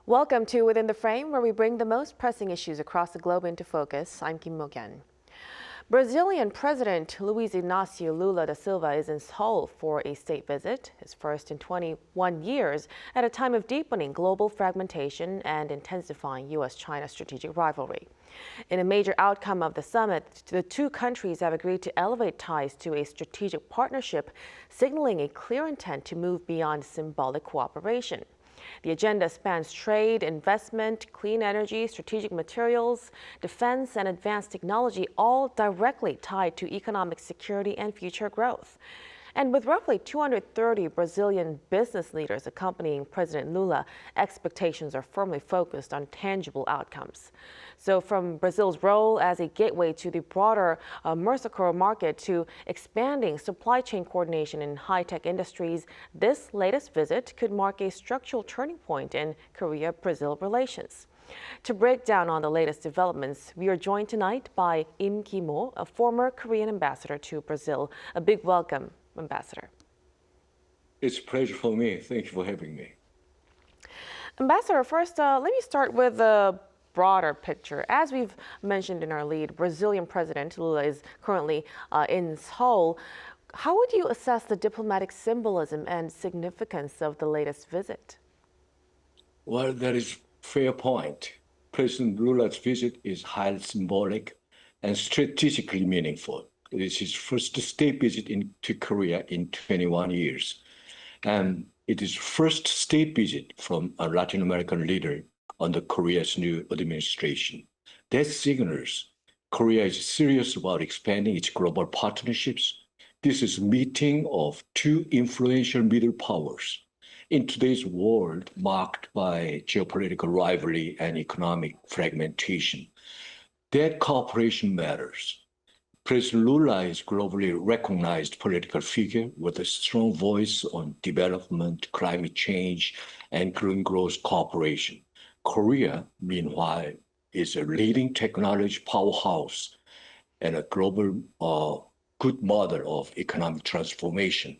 Welcome to Within the Frame, where we bring the most pressing issues across the globe into focus. I'm Kim Mok-yeon. Brazilian President Luiz Inácio Lula da Silva is in Seoul for a state visit, his first in 21 years, at a time of deepening global fragmentation and intensifying U.S China strategic rivalry. In a major outcome of the summit, the two countries have agreed to elevate ties to a strategic partnership, signaling a clear intent to move beyond symbolic cooperation. The agenda spans trade, investment, clean energy, strategic materials, defense, and advanced technology, all directly tied to economic security and future growth. And with roughly 230 Brazilian business leaders accompanying President Lula, expectations are firmly focused on tangible outcomes. So from Brazil's role as a gateway to the broader Mercosur market to expanding supply chain coordination in high-tech industries, this latest visit could mark a structural turning point in Korea-Brazil relations. To break down on the latest developments, we are joined tonight by Im Ki-mo, a former Korean ambassador to Brazil. A big welcome, Ambassador. It's a pleasure for me. Thank you for having me. Ambassador, first, let me start with the broader picture. As we've mentioned in our lead, Brazilian President Lula is currently in Seoul. How would you assess the diplomatic symbolism and significance of the latest visit? Well, that is a fair point. President Lula's visit is highly symbolic and strategically meaningful. It is his first state visit to Korea in 21 years. And it is first state visit from a Latin American leader under Korea's new administration. That signals Korea is serious about expanding its global partnerships. This is a meeting of two influential middle powers. In today's world marked by geopolitical rivalry and economic fragmentation, that cooperation matters. President Lula is a globally recognized political figure with a strong voice on development, climate change, and green growth cooperation. Korea, meanwhile, is a leading technology powerhouse and a global good model of economic transformation.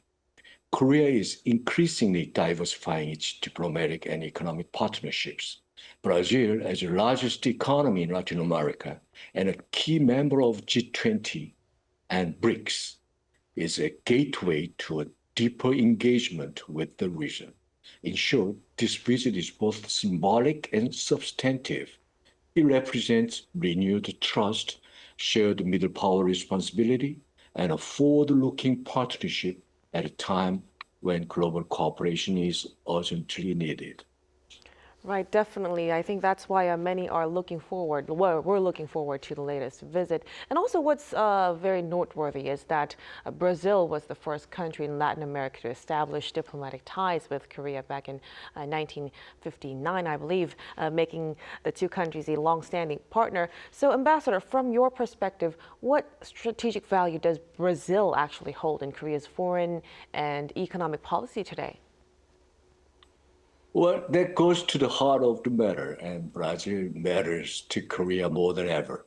Korea is increasingly diversifying its diplomatic and economic partnerships. Brazil, as the largest economy in Latin America and a key member of G20 and BRICS, is a gateway to a deeper engagement with the region. In short, this visit is both symbolic and substantive. It represents renewed trust, shared middle power responsibility, and a forward-looking partnership at a time when global cooperation is urgently needed. Right, definitely. I think that's why many are looking forward. Well, we're looking forward to the latest visit. And also what's very noteworthy is that Brazil was the first country in Latin America to establish diplomatic ties with Korea back in 1959, I believe, making the two countries a long-standing partner. So, Ambassador, from your perspective, what strategic value does Brazil actually hold in Korea's foreign and economic policy today? Well, that goes to the heart of the matter, and Brazil matters to Korea more than ever.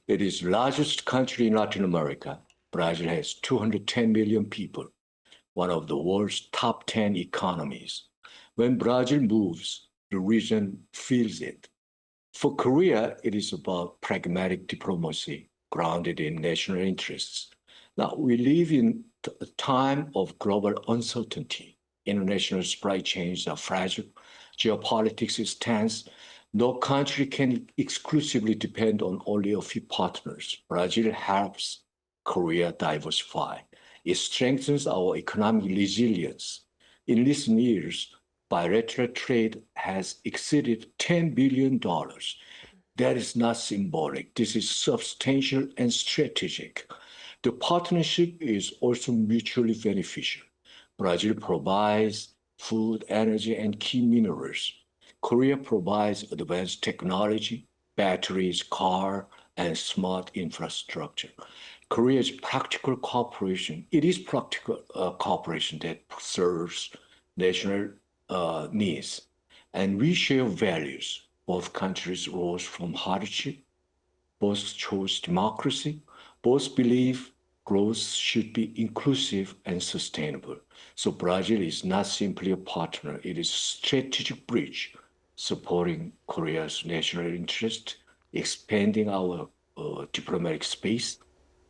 It is the largest country in Latin America. Brazil has 210 million people, one of the world's top 10 economies. When Brazil moves, the region feels it. For Korea, it is about pragmatic diplomacy grounded in national interests. Now, we live in a time of global uncertainty. International supply chains are fragile. Geopolitics is tense. No country can exclusively depend on only a few partners. Brazil helps Korea diversify. It strengthens our economic resilience. In recent years, bilateral trade has exceeded $10 billion. That is not symbolic. This is substantial and strategic. The partnership is also mutually beneficial. Brazil provides food, energy, and key minerals. Korea provides advanced technology, batteries, car, and smart infrastructure. Korea's practical cooperation, it is practical cooperation that serves national needs. And we share values. Both countries rose from hardship, both chose democracy, both believe growth should be inclusive and sustainable. So Brazil is not simply a partner, it is a strategic bridge supporting Korea's national interest, expanding our diplomatic space,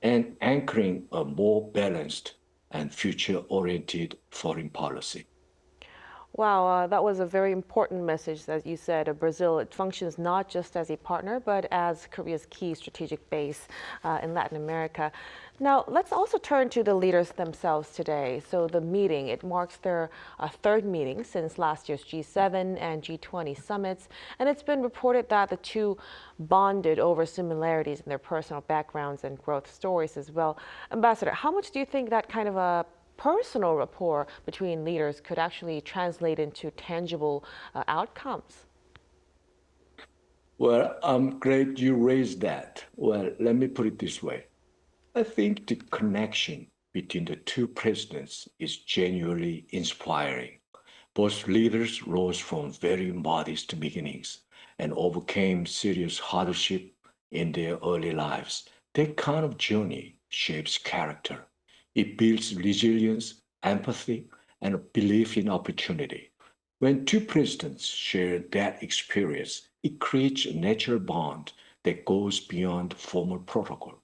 and anchoring a more balanced and future-oriented foreign policy. Wow, that was a very important message that you said. Brazil, it functions not just as a partner, but as Korea's key strategic base in Latin America. Now, let's also turn to the leaders themselves today. So the meeting, it marks their third meeting since last year's G7 and G20 summits. And it's been reported that the two bonded over similarities in their personal backgrounds and growth stories as well. Ambassador, how much do you think that kind of a personal rapport between leaders could actually translate into tangible outcomes? Well, I'm glad you raised that. Well, let me put it this way. I think the connection between the two presidents is genuinely inspiring. Both leaders rose from very modest beginnings and overcame serious hardship in their early lives. That kind of journey shapes character. It builds resilience, empathy, and a belief in opportunity. When two presidents share that experience, it creates a natural bond that goes beyond formal protocol.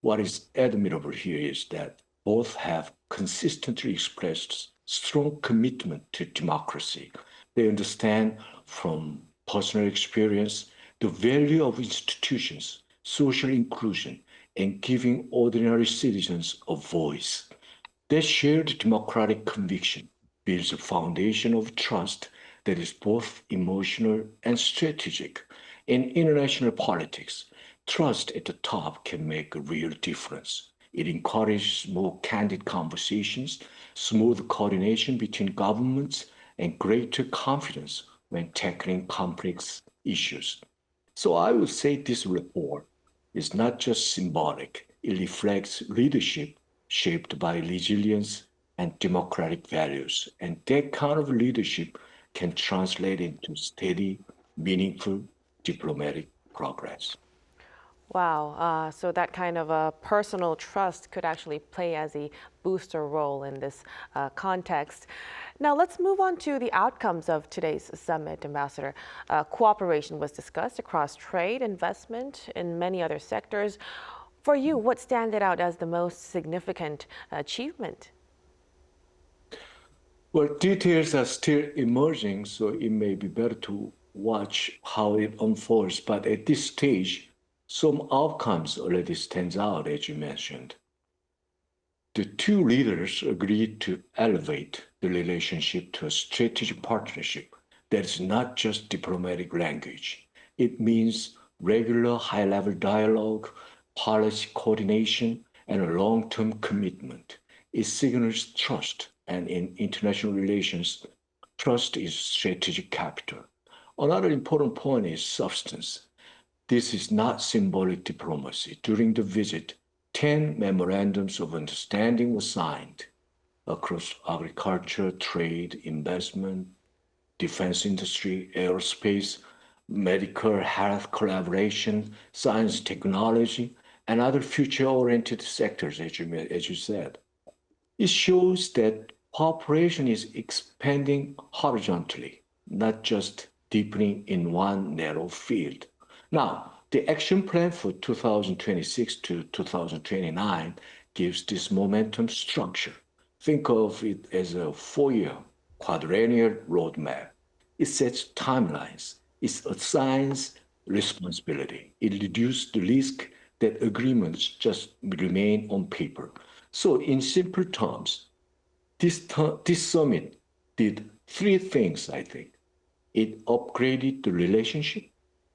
What is admirable here is that both have consistently expressed strong commitment to democracy. They understand from personal experience the value of institutions, social inclusion, and giving ordinary citizens a voice. That shared democratic conviction builds a foundation of trust that is both emotional and strategic. In international politics, trust at the top can make a real difference. It encourages more candid conversations, smooth coordination between governments, and greater confidence when tackling complex issues. So I would say this report is not just symbolic, it reflects leadership shaped by resilience and democratic values. And that kind of leadership can translate into steady, meaningful diplomatic progress. Wow, so that kind of a personal trust could actually play as a booster role in this context. Now let's move on to the outcomes of today's summit, Ambassador. Cooperation was discussed across trade, investment, and many other sectors. For you, what stands out as the most significant achievement? Well, details are still emerging, so it may be better to watch how it unfolds. But at this stage, some outcomes already stands out, as you mentioned. The two leaders agreed to elevate the relationship to a strategic partnership that is not just diplomatic language. It means regular high-level dialogue, policy coordination, and a long-term commitment. It signals trust, and in international relations, trust is strategic capital. Another important point is substance. This is not symbolic diplomacy. During the visit, 10 memorandums of understanding were signed across agriculture, trade, investment, defense industry, aerospace, medical health collaboration, science, technology, and other future-oriented sectors, as you said. It shows that cooperation is expanding horizontally, not just deepening in one narrow field. Now, the action plan for 2026 to 2029 gives this momentum structure. Think of it as a four-year quadrennial roadmap. It sets timelines. It assigns responsibility. It reduces the risk that agreements just remain on paper. So in simple terms, this summit did three things, I think. It upgraded the relationship,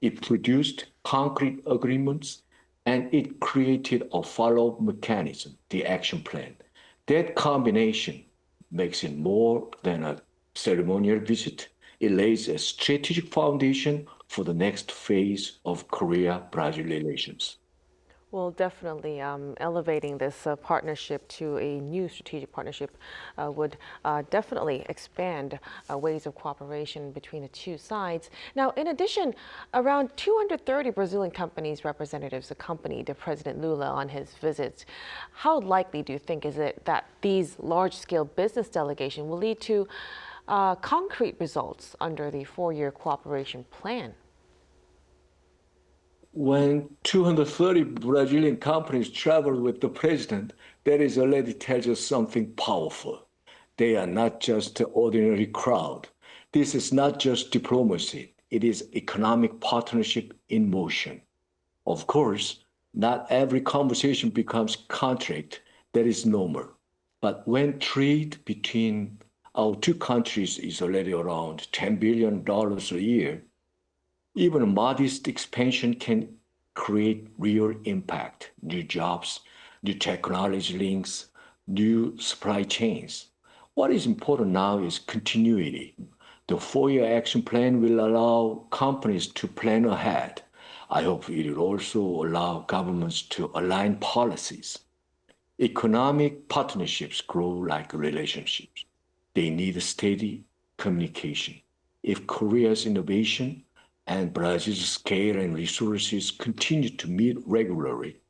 it produced concrete agreements, and it created a follow-up mechanism, the action plan. That combination makes it more than a ceremonial visit. It lays a strategic foundation for the next phase of Korea-Brazil relations. Well, definitely elevating this partnership to a new strategic partnership would definitely expand ways of cooperation between the two sides. Now, in addition, around 230 Brazilian companies representatives accompanied President Lula on his visit. How likely do you think is it that these large-scale business delegation will lead to concrete results under the four-year cooperation plan? When 230 Brazilian companies travel with the president, that is already tells us something powerful. They are not just an ordinary crowd. This is not just diplomacy. It is economic partnership in motion. Of course, not every conversation becomes contract. That is normal. But when trade between our two countries is already around $10 billion a year, even a modest expansion can create real impact, new jobs, new technology links, new supply chains. What is important now is continuity. The four-year action plan will allow companies to plan ahead. I hope it will also allow governments to align policies. Economic partnerships grow like relationships. They need steady communication. If Korea's innovation and Brazil's scale and resources continue to meet regularly,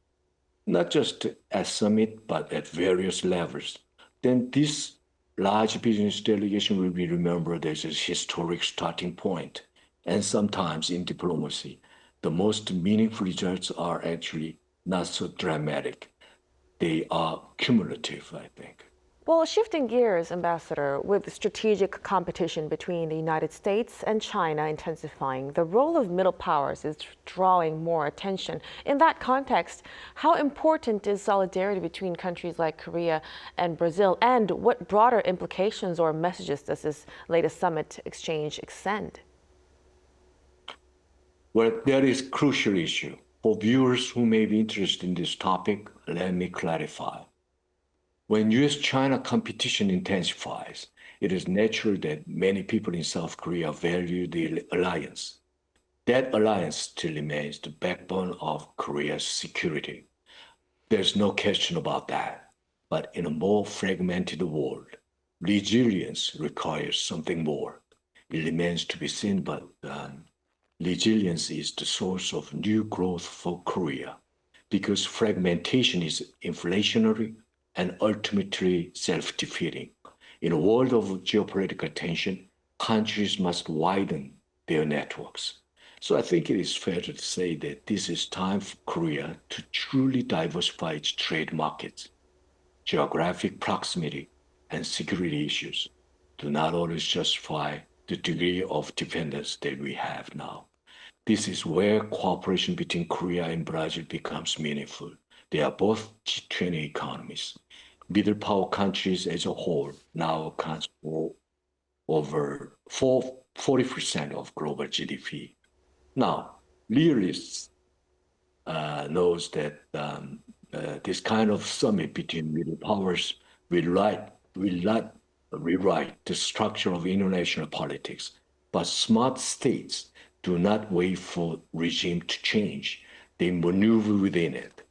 not just at summit, but at various levels, then this large business delegation will be remembered as a historic starting point. And sometimes in diplomacy, the most meaningful results are actually not so dramatic. They are cumulative, I think. Well, shifting gears, Ambassador, with strategic competition between the United States and China intensifying, the role of middle powers is drawing more attention. In that context, how important is solidarity between countries like Korea and Brazil, and what broader implications or messages does this latest summit exchange extend? Well, that is a crucial issue. For viewers who may be interested in this topic, let me clarify. When U.S. China competition intensifies, it is natural that many people in South Korea value the alliance. That alliance still remains the backbone of Korea's security. There's no question about that. But in a more fragmented world, resilience requires something more. It remains to be seen, but resilience is the source of new growth for Korea, because fragmentation is inflationary and ultimately self-defeating. In a world of geopolitical tension, countries must widen their networks. So I think it is fair to say that this is time for Korea to truly diversify its trade markets. Geographic proximity and security issues do not always justify the degree of dependence that we have now. This is where cooperation between Korea and Brazil becomes meaningful. They are both G20 economies. Middle power countries as a whole now account for over 40% of global GDP. Now, realists knows that this kind of summit between middle powers will not rewrite the structure of international politics, but smart states do not wait for regime to change. They maneuver within it.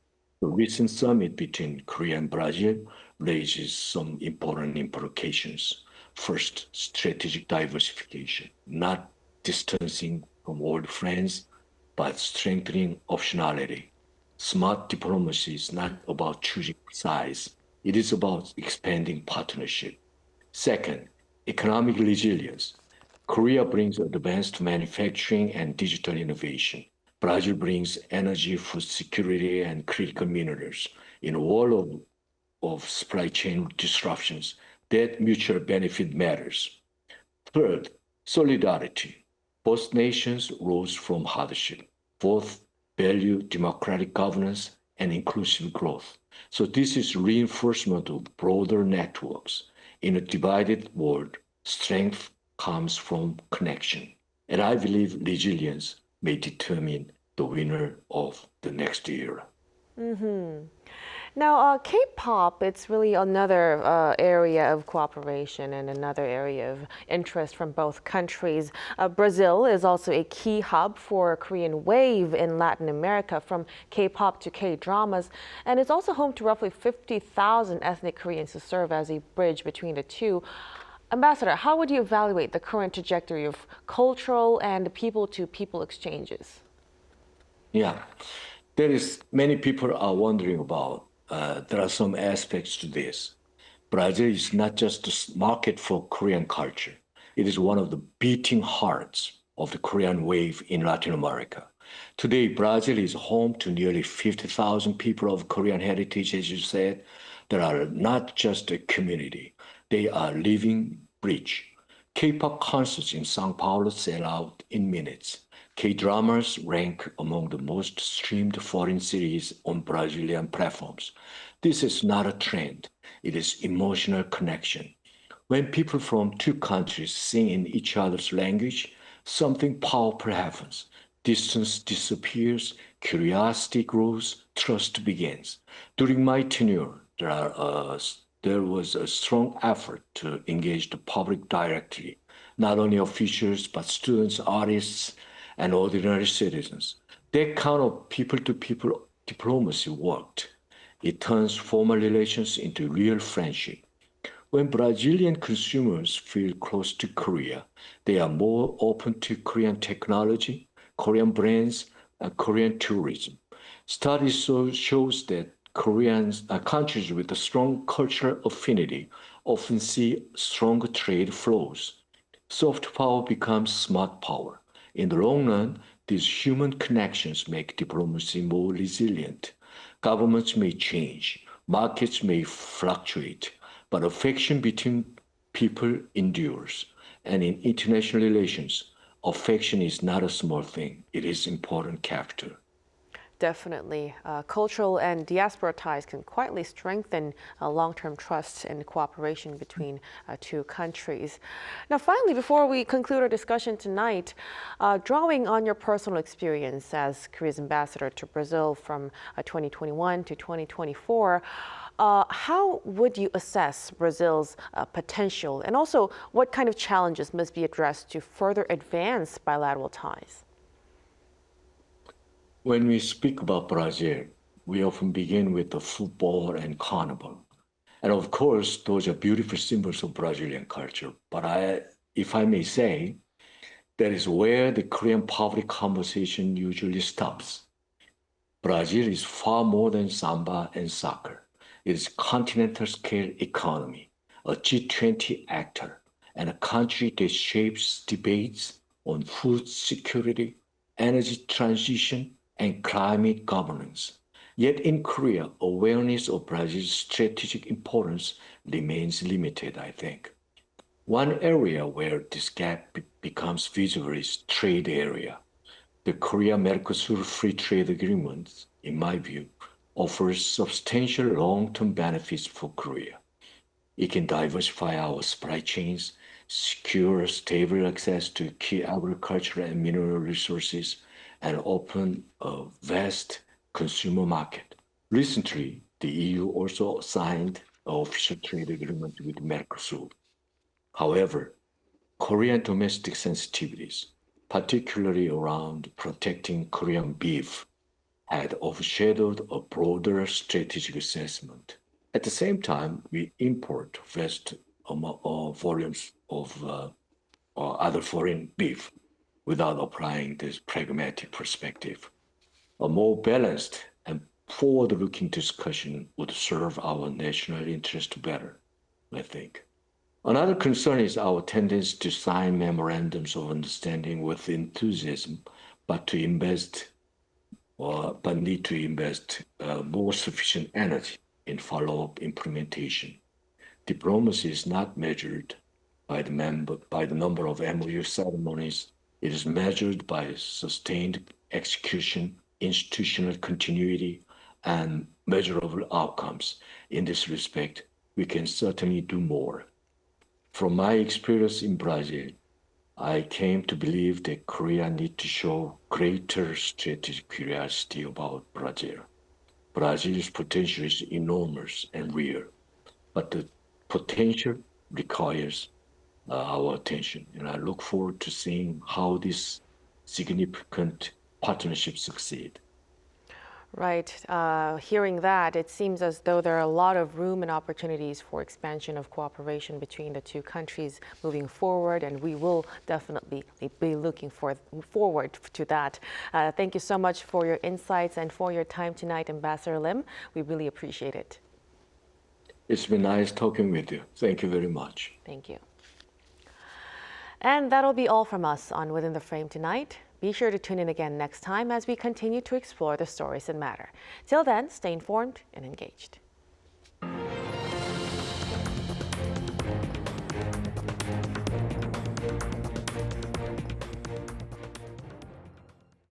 The recent summit between Korea and Brazil raises some important implications. First, strategic diversification, not distancing from old friends, but strengthening optionality. Smart diplomacy is not about choosing sides. It is about expanding partnership. Second, economic resilience. Korea brings advanced manufacturing and digital innovation. Brazil brings energy, food security, and critical minerals. In a world of supply chain disruptions, that mutual benefit matters. Third, solidarity. Both nations rose from hardship. Both value democratic governance and inclusive growth. So this is reinforcement of broader networks. In a divided world, strength comes from connection. And I believe resilience may determine the winner of the next era. Now, K-pop, it's really another area of cooperation and another area of interest from both countries. Brazil is also a key hub for a Korean wave in Latin America, from K-pop to K-dramas, and it's also home to roughly 50,000 ethnic Koreans who serve as a bridge between the two. Ambassador, how would you evaluate the current trajectory of cultural and people-to-people exchanges? Yeah, there is many people are wondering about. There are some aspects to this. Brazil is not just a market for Korean culture. It is one of the beating hearts of the Korean wave in Latin America. Today, Brazil is home to nearly 50,000 people of Korean heritage, as you said, that are not just a community. They are living bridge. K-pop concerts in São Paulo sell out in minutes. K-dramas rank among the most streamed foreign series on Brazilian platforms. This is not a trend. It is emotional connection. When people from two countries sing in each other's language, something powerful happens. Distance disappears, curiosity grows, trust begins. During my tenure, there was a strong effort to engage the public directly, not only officials, but students, artists, and ordinary citizens. That kind of people-to-people diplomacy worked. It turns formal relations into real friendship. When Brazilian consumers feel close to Korea, they are more open to Korean technology, Korean brands, and Korean tourism. Studies shows that countries with a strong cultural affinity often see stronger trade flows. Soft power becomes smart power. In the long run, these human connections make diplomacy more resilient. Governments may change, markets may fluctuate, but affection between people endures. And in international relations, affection is not a small thing. It is important capital. Definitely. Cultural and diaspora ties can quietly strengthen long-term trust and cooperation between two countries. Now, finally, before we conclude our discussion tonight, drawing on your personal experience as Korea's ambassador to Brazil from 2021 to 2024, how would you assess Brazil's potential, and also what kind of challenges must be addressed to further advance bilateral ties? When we speak about Brazil, we often begin with the football and carnival. And of course, those are beautiful symbols of Brazilian culture. But if I may say, that is where the Korean public conversation usually stops. Brazil is far more than samba and soccer. It is a continental scale economy, a G20 actor, and a country that shapes debates on food security, energy transition, and climate governance. Yet in Korea, awareness of Brazil's strategic importance remains limited, I think. One area where this gap becomes visible is trade area. The Korea-Mercosur Free Trade Agreement, in my view, offers substantial long-term benefits for Korea. It can diversify our supply chains, secure stable access to key agricultural and mineral resources, and open a vast consumer market. Recently, the EU also signed an official trade agreement with Mercosur. However, Korean domestic sensitivities, particularly around protecting Korean beef, had overshadowed a broader strategic assessment. At the same time, we import vast volumes of other foreign beef without applying this pragmatic perspective. A more balanced and forward-looking discussion would serve our national interest better, I think. Another concern is our tendency to sign memorandums of understanding with enthusiasm, but need to invest more sufficient energy in follow-up implementation. Diplomacy is not measured by the number of MOU ceremonies. It is measured by sustained execution, institutional continuity, and measurable outcomes. In this respect, we can certainly do more. From my experience in Brazil, I came to believe that Korea needs to show greater strategic curiosity about Brazil. Brazil's potential is enormous and real, but the potential requires our attention. And I look forward to seeing how this significant partnership succeed. Right. Hearing that, it seems as though there are a lot of room and opportunities for expansion of cooperation between the two countries moving forward, and we will definitely be looking forward to that. Thank you so much for your insights and for your time tonight, Ambassador Lim. We really appreciate it. It's been nice talking with you. Thank you very much. Thank you. And that'll be all from us on Within the Frame tonight. Be sure to tune in again next time as we continue to explore the stories that matter. Till then, stay informed and engaged.